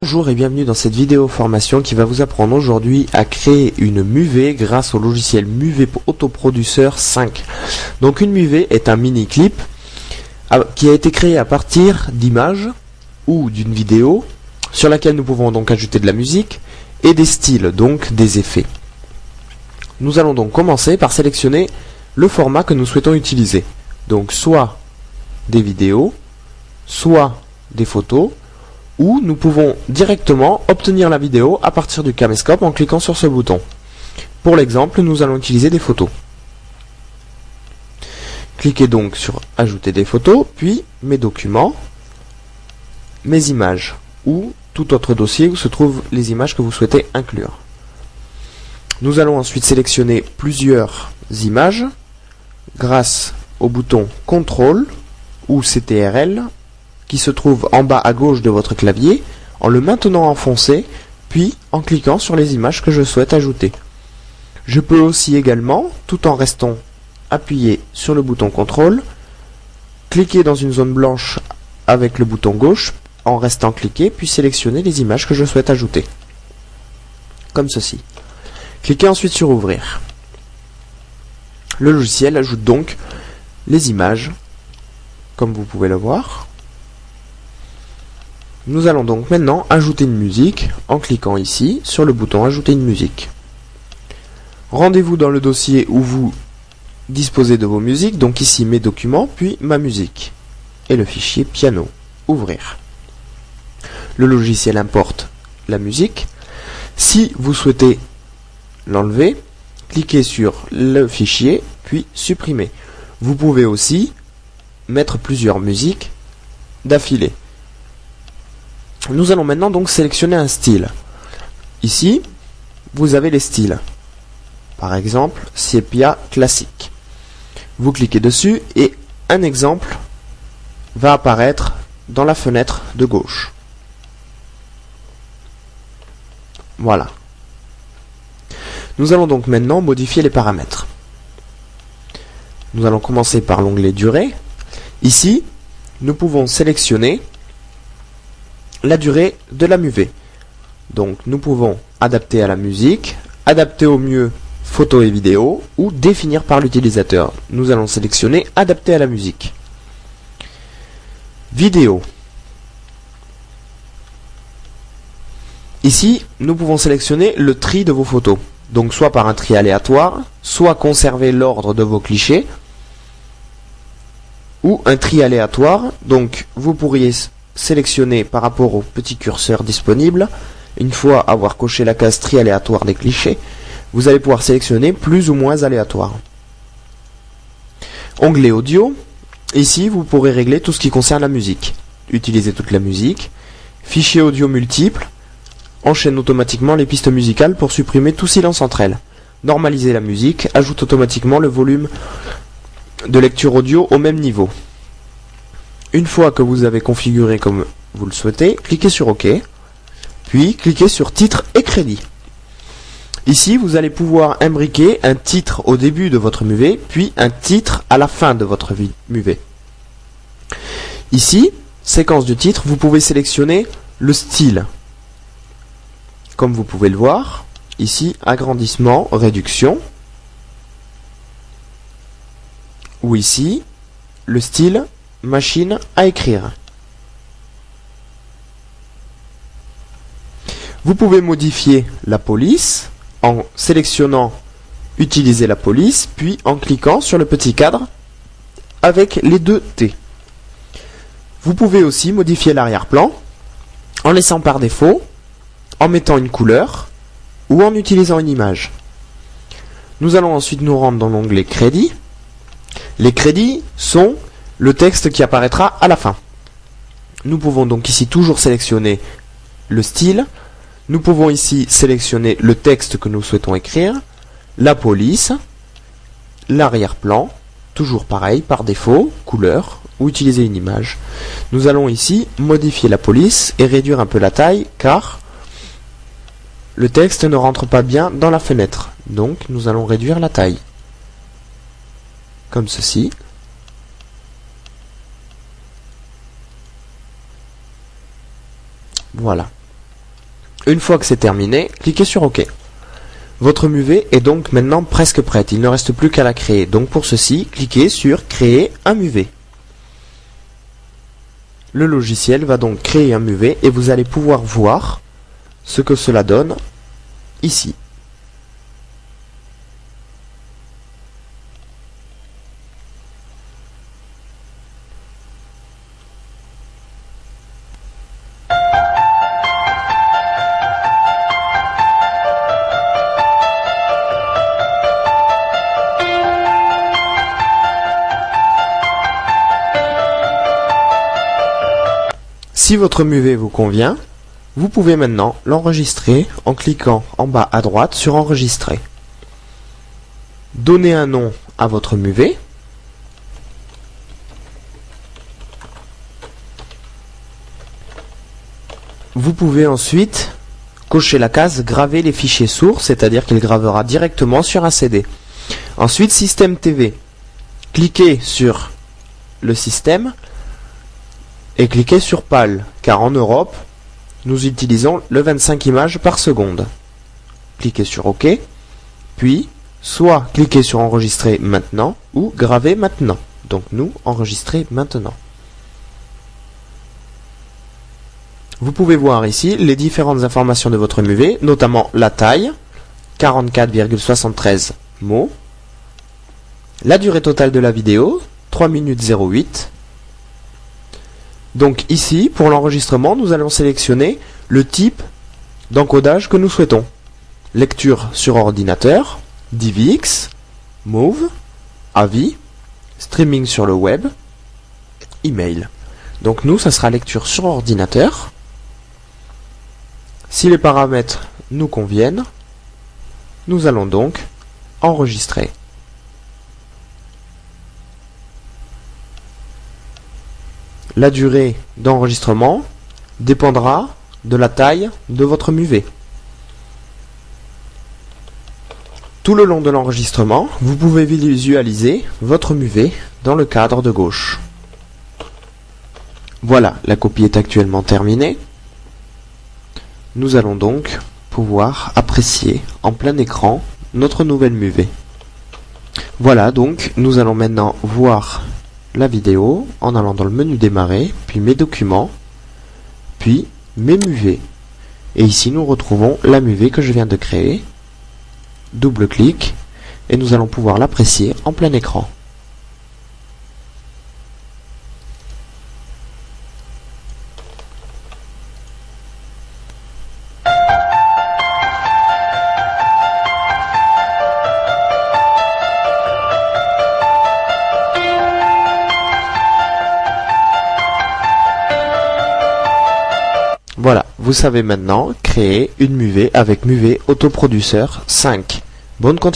Bonjour et bienvenue dans cette vidéo formation qui va vous apprendre aujourd'hui à créer une MUV grâce au logiciel MUV Autoproducer 5. Donc une MUV est un mini clip qui a été créé à partir d'images ou d'une vidéo sur laquelle nous pouvons donc ajouter de la musique et des styles, donc des effets. Nous allons donc commencer par sélectionner le format que nous souhaitons utiliser. Donc soit des vidéos, soit des photos, ou nous pouvons directement obtenir la vidéo à partir du caméscope en cliquant sur ce bouton. Pour l'exemple, nous allons utiliser des photos. Cliquez donc sur Ajouter des photos, puis Mes documents, Mes images, ou tout autre dossier où se trouvent les images que vous souhaitez inclure. Nous allons ensuite sélectionner plusieurs images grâce au bouton CTRL ou CTRL qui se trouve en bas à gauche de votre clavier, en le maintenant enfoncé, puis en cliquant sur les images que je souhaite ajouter. Je peux aussi également, tout en restant appuyé sur le bouton CTRL, cliquer dans une zone blanche avec le bouton gauche, en restant cliqué, puis sélectionner les images que je souhaite ajouter. Comme ceci. Cliquez ensuite sur Ouvrir. Le logiciel ajoute donc les images, comme vous pouvez le voir. Nous allons donc maintenant ajouter une musique en cliquant ici sur le bouton Ajouter une musique. Rendez-vous dans le dossier où vous disposez de vos musiques, donc ici Mes documents, puis Ma musique, et le fichier piano. Ouvrir. Le logiciel importe la musique. Si vous souhaitez l'enlever, cliquez sur le fichier, puis supprimer. Vous pouvez aussi mettre plusieurs musiques d'affilée. Nous allons maintenant donc sélectionner un style. Ici, vous avez les styles. Par exemple, Sépia classique. Vous cliquez dessus et un exemple va apparaître dans la fenêtre de gauche. Voilà. Nous allons donc maintenant modifier les paramètres. Nous allons commencer par l'onglet Durée. Ici, nous pouvons sélectionner la durée de la MUV. Donc nous pouvons adapter à la musique, adapter au mieux photos et vidéos, ou définir par l'utilisateur. Nous allons sélectionner adapter à la musique. Vidéo. Ici, nous pouvons sélectionner le tri de vos photos. Donc soit par un tri aléatoire, soit conserver l'ordre de vos clichés, ou un tri aléatoire. Donc vous pourriez sélectionner par rapport au petit curseur disponible. Une fois avoir coché la case tri aléatoire des clichés, vous allez pouvoir sélectionner plus ou moins aléatoire. Onglet audio. Ici, vous pourrez régler tout ce qui concerne la musique. Utiliser toute la musique. Fichier audio multiple. Enchaîne automatiquement les pistes musicales pour supprimer tout silence entre elles. Normaliser la musique. Ajoute automatiquement le volume de lecture audio au même niveau. Une fois que vous avez configuré comme vous le souhaitez, cliquez sur OK, puis cliquez sur Titre et Crédit. Ici, vous allez pouvoir imbriquer un titre au début de votre MUV, puis un titre à la fin de votre MUV. Ici, séquence de titre, vous pouvez sélectionner le style. Comme vous pouvez le voir, ici, agrandissement, réduction, ou ici, le style machine à écrire. Vous pouvez modifier la police en sélectionnant Utiliser la police, puis en cliquant sur le petit cadre avec les deux T. Vous pouvez aussi modifier l'arrière-plan en laissant par défaut, en mettant une couleur ou en utilisant une image. Nous allons ensuite nous rendre dans l'onglet Crédits. Les crédits sont le texte qui apparaîtra à la fin. Nous pouvons donc ici toujours sélectionner le style. Nous pouvons ici sélectionner le texte que nous souhaitons écrire, la police, l'arrière-plan, toujours pareil, par défaut, couleur, ou utiliser une image. Nous allons ici modifier la police et réduire un peu la taille, car le texte ne rentre pas bien dans la fenêtre. Donc nous allons réduire la taille. Comme ceci. Voilà. Une fois que c'est terminé, cliquez sur OK. Votre MUV est donc maintenant presque prête, il ne reste plus qu'à la créer. Donc pour ceci, cliquez sur Créer un MUV. Le logiciel va donc créer un MUV et vous allez pouvoir voir ce que cela donne ici. Si votre MUV vous convient, vous pouvez maintenant l'enregistrer en cliquant en bas à droite sur Enregistrer. Donnez un nom à votre MUV. Vous pouvez ensuite cocher la case Graver les fichiers sources, c'est-à-dire qu'il gravera directement sur un CD. Ensuite, Système TV. Cliquez sur le système et cliquez sur PAL, car en Europe, nous utilisons le 25 images par seconde. Cliquez sur OK, puis soit cliquez sur Enregistrer maintenant ou Graver maintenant. Donc nous, enregistrer maintenant. Vous pouvez voir ici les différentes informations de votre MUV, notamment la taille, 44,73 mots, la durée totale de la vidéo, 3 minutes 08. Donc ici, pour l'enregistrement, nous allons sélectionner le type d'encodage que nous souhaitons. Lecture sur ordinateur, DivX, Move, AVI, streaming sur le web, email. Donc nous, ça sera lecture sur ordinateur. Si les paramètres nous conviennent, nous allons donc enregistrer. La durée d'enregistrement dépendra de la taille de votre MUV. Tout le long de l'enregistrement, vous pouvez visualiser votre MUV dans le cadre de gauche. Voilà, la copie est actuellement terminée. Nous allons donc pouvoir apprécier en plein écran notre nouvelle MUV. Voilà, donc nous allons maintenant voir la vidéo en allant dans le menu démarrer, puis mes documents, puis mes MUV. Et ici nous retrouvons la MUV que je viens de créer. Double-clic et nous allons pouvoir l'apprécier en plein écran. Voilà, vous savez maintenant créer une MUV avec MUV Autoproduceur 5. Bonne continuation.